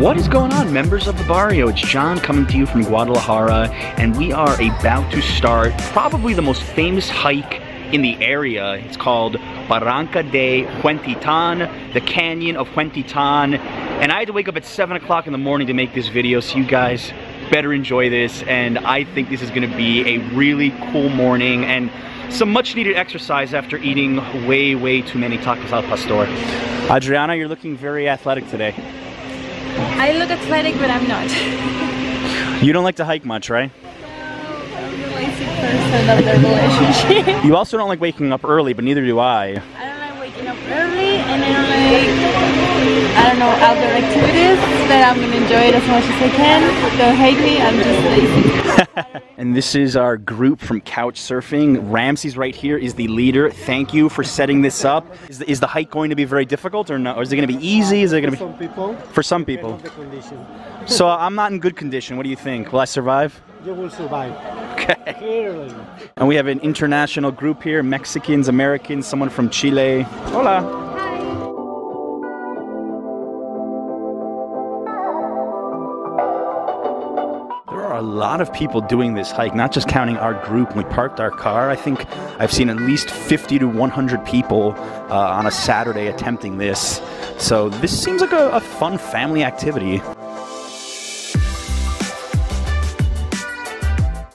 What is going on, members of the Barrio? It's John coming to you from Guadalajara, and we are about to start probably the most famous hike in the area. It's called Barranca de Huentitán, the Canyon of Huentitán. And I had to wake up at 7 o'clock in the morning to make this video, so you guys better enjoy this. And I think this is gonna be a really cool morning and some much needed exercise after eating way too many tacos al pastor. Adriana, you're looking very athletic today. I look athletic, but I'm not. You don't like to hike much, right? No, I'm the lazy person of the relationship. You also don't like waking up early, but neither do I. I don't like waking up early, and I don't like, I don't know, outdoor activities, but I'm gonna enjoy it as much as I can. Don't hate me, I'm just lazy. And this is our group from couch surfing. Ramsey's right here is the leader. Thank you for setting this up. Is the hike going to be very difficult or no? Or is it going to be easy? Is it going to be some people? For some people. The condition. So I'm not in good condition. What do you think? Will I survive? You will survive. Okay. Clearly. And we have an international group here: Mexicans, Americans, someone from Chile. Hola. A lot of people doing this hike, not just counting our group. When we parked our car, I think I've seen at least 50 to 100 people on a Saturday attempting this. So this seems like a fun family activity.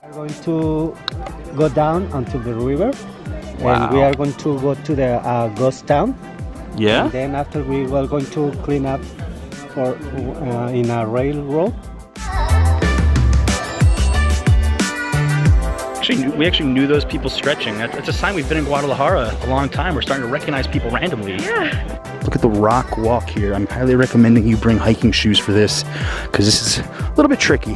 We're going to go down onto the river. Wow. And we are going to go to the ghost town. Yeah? And then after we are going to clean up for in a railroad. We actually knew those people stretching. That's a sign we've been in Guadalajara a long time. We're starting to recognize people randomly. Yeah. Look at the rock walk here. I'm highly recommending you bring hiking shoes for this, because this is a little bit tricky.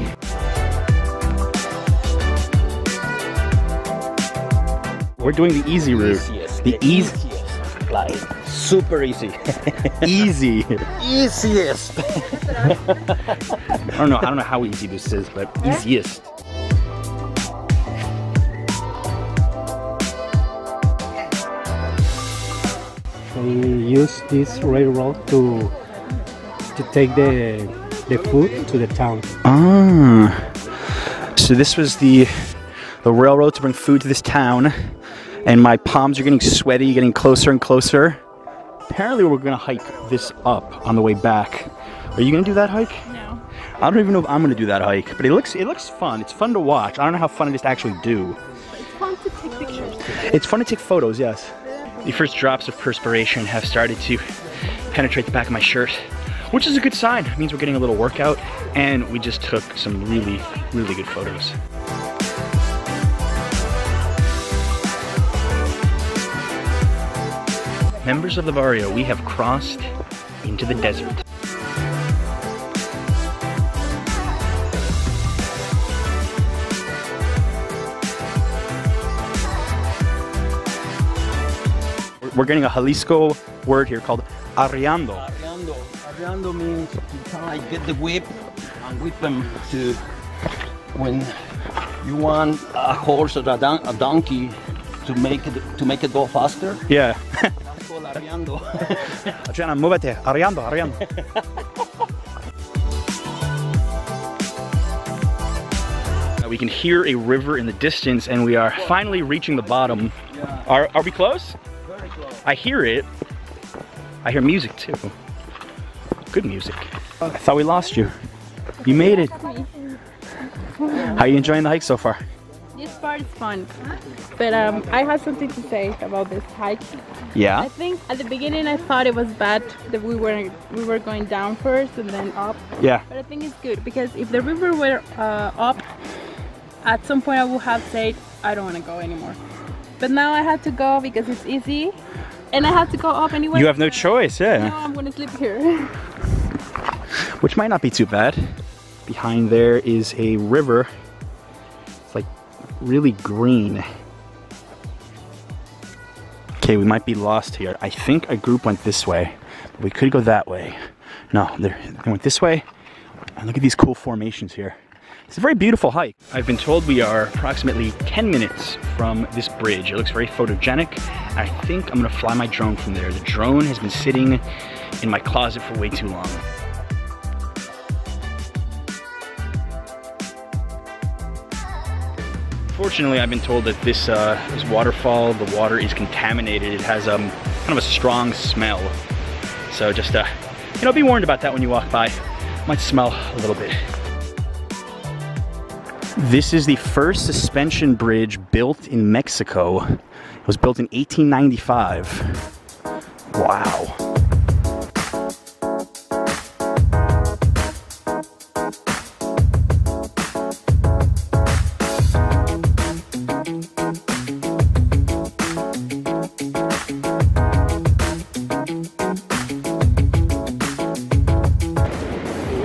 We're doing the easy route. The easiest. Like super easy. Easy. Easiest. I don't know how easy this is, but easiest. We use this railroad to take the food to the town. Ah, so this was the railroad to bring food to this town, and my palms are getting sweaty, getting closer and closer. Apparently we're gonna hike this up on the way back. Are you gonna do that hike? No. I don't even know if I'm gonna do that hike, but it looks fun. It's fun to watch. I don't know how fun it is to actually do. It's fun to take pictures. It's fun to take photos, yes. The first drops of perspiration have started to penetrate the back of my shirt, which is a good sign. It means we're getting a little workout, and we just took some really good photos. Members of the Barrio, we have crossed into the desert. We're getting a Jalisco word here called arriando. Arriando means you kind of like get the whip and whip them to when you want a horse or a donkey to make it go faster. Yeah. That's called arriando. Adriana, múvete. Arriando. We can hear a river in the distance, and we are finally reaching the bottom. Are we close? Very close. I hear it. I hear music too. Good music. I thought we lost you. You made it. How are you enjoying the hike so far? This part is fun, but I have something to say about this hike. Yeah? I think at the beginning I thought it was bad that we were going down first and then up. Yeah. But I think it's good, because if the river were up, at some point I would have said I don't want to go anymore. But now I have to go because it's easy, and I have to go up anyway. You have no choice, yeah. No, I'm gonna sleep here. Which might not be too bad. Behind there is a river. It's like really green. Okay, we might be lost here. I think a group went this way. We could go that way. No, they went this way. And look at these cool formations here. It's a very beautiful hike. I've been told we are approximately 10 minutes from this bridge. It looks very photogenic. I think I'm gonna fly my drone from there. The drone has been sitting in my closet for way too long. Unfortunately, I've been told that this waterfall, the water is contaminated. It has kind of a strong smell. So just, you know, be warned about that when you walk by. It might smell a little bit. This is the first suspension bridge built in Mexico. It was built in 1895. Wow.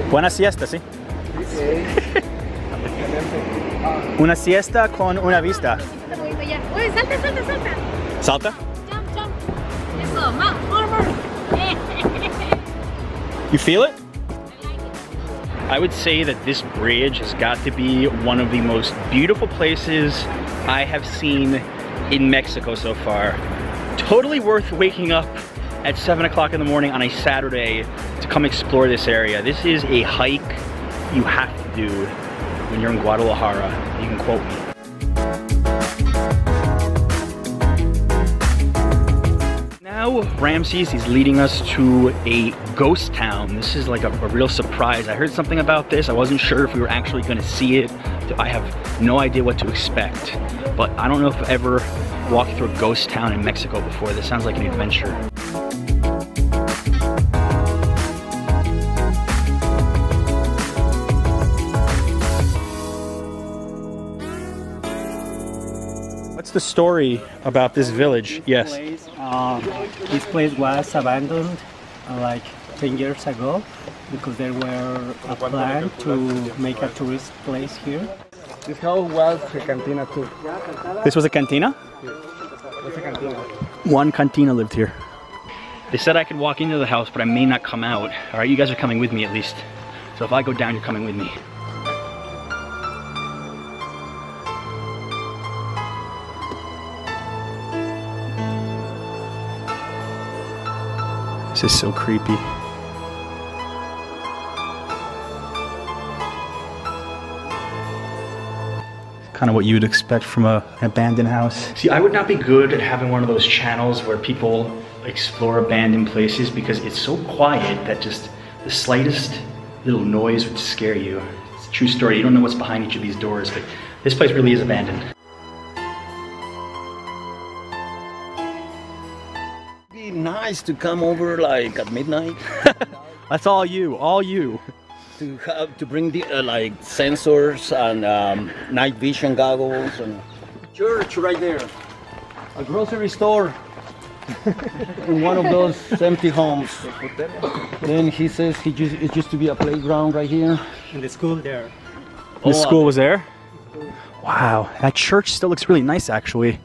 Buena siesta, ¿sí? Una siesta con una vista. Uy, salta, salta, salta. Salta? Jump, jump. Eso, more. You feel it? I would say that this bridge has got to be one of the most beautiful places I have seen in Mexico so far. Totally worth waking up at 7 o'clock in the morning on a Saturday to come explore this area. This is a hike you have to do when you're in Guadalajara. You can quote me. Now Ramses is leading us to a ghost town. This is like a real surprise. I heard something about this. I wasn't sure if we were actually going to see it. I have no idea what to expect, but I don't know if I've ever walked through a ghost town in Mexico before. This sounds like an adventure. What's the story about this village? Yes. This place was abandoned like 10 years ago because there were a plan to make a tourist place here. This house was a cantina too. This was a cantina? It was a cantina. One cantina lived here. They said I could walk into the house, but I may not come out. All right, you guys are coming with me at least. So if I go down, you're coming with me. This is so creepy. Kind of what you would expect from an abandoned house. See, I would not be good at having one of those channels where people explore abandoned places because it's so quiet that just the slightest little noise would scare you. It's a true story. You don't know what's behind each of these doors, but this place really is abandoned. Nice to come over like at midnight. That's all you, all you. To bring the like sensors and night vision goggles and church right there, a grocery store in one of those empty homes. Then he says it used to be a playground right here. And the school there. The school was there? Wow, that church still looks really nice actually.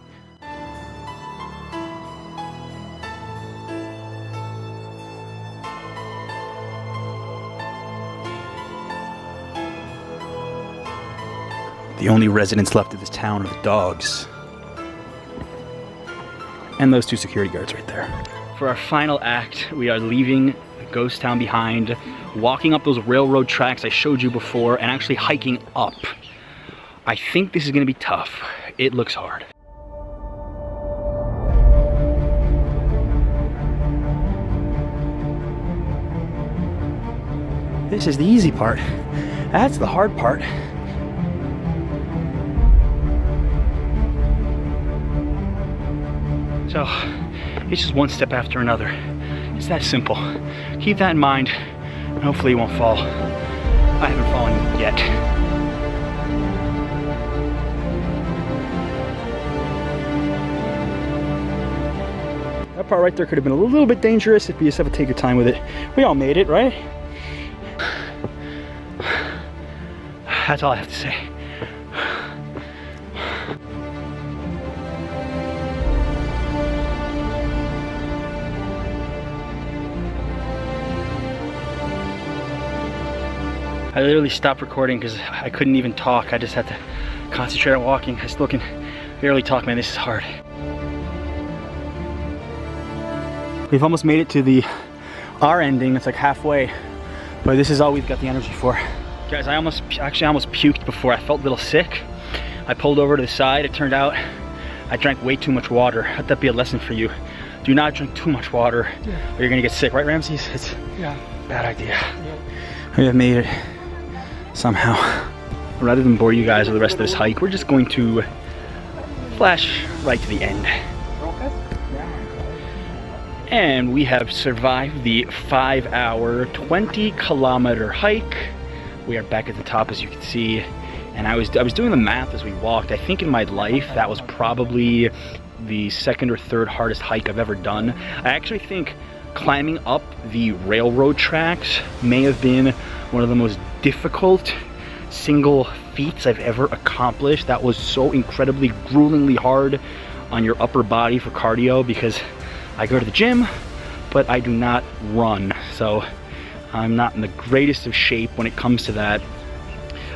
The only residents left of this town are the dogs. And those two security guards right there. For our final act, we are leaving the ghost town behind, walking up those railroad tracks I showed you before, and actually hiking up. I think this is gonna be tough. It looks hard. This is the easy part. That's the hard part. So, it's just one step after another. It's that simple. Keep that in mind, and hopefully you won't fall. I haven't fallen yet. That part right there could have been a little bit dangerous if you just have to take your time with it. We all made it, right? That's all I have to say. I literally stopped recording because I couldn't even talk. I just had to concentrate on walking. I still can barely talk, man. This is hard. We've almost made it to our ending. It's like halfway, but this is all we've got the energy for. Guys, I almost puked before. I felt a little sick, I pulled over to the side. It turned out I drank way too much water. Let that be a lesson for you. Do not drink too much water or you're gonna get sick, right, Ramses? It's a bad idea. We have made it somehow. Rather than bore you guys with the rest of this hike, we're just going to flash right to the end. And we have survived the 5-hour, 20-kilometer hike. We are back at the top, as you can see. And I was doing the math as we walked. I think in my life, that was probably the second or third hardest hike I've ever done. I actually think climbing up the railroad tracks may have been one of the most difficult single feats I've ever accomplished. That was so incredibly gruelingly hard on your upper body for cardio, because I go to the gym, but I do not run. So I'm not in the greatest of shape when it comes to that.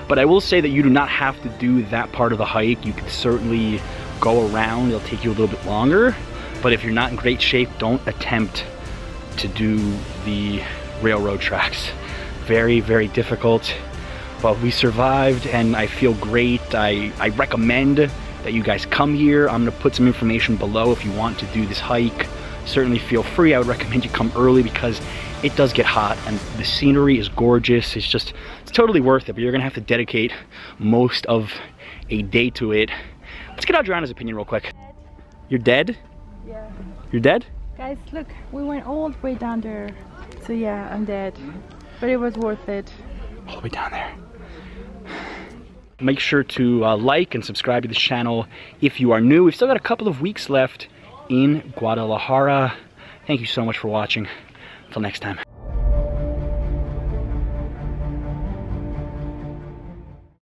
But I will say that you do not have to do that part of the hike. You can certainly go around. It'll take you a little bit longer. But if you're not in great shape, don't attempt to do the railroad tracks. Very, very difficult. But we survived and I feel great. I recommend that you guys come here. I'm gonna put some information below if you want to do this hike. Certainly feel free. I would recommend you come early because it does get hot and the scenery is gorgeous. It's totally worth it, but you're gonna have to dedicate most of a day to it. Let's get Adriana's opinion real quick. You're dead? Yeah. You're dead? Guys, look, we went all the way down there. So yeah, I'm dead. But it was worth it. All the way down there. Make sure to like and subscribe to this channel if you are new. We've still got a couple of weeks left in Guadalajara. Thank you so much for watching. Until next time.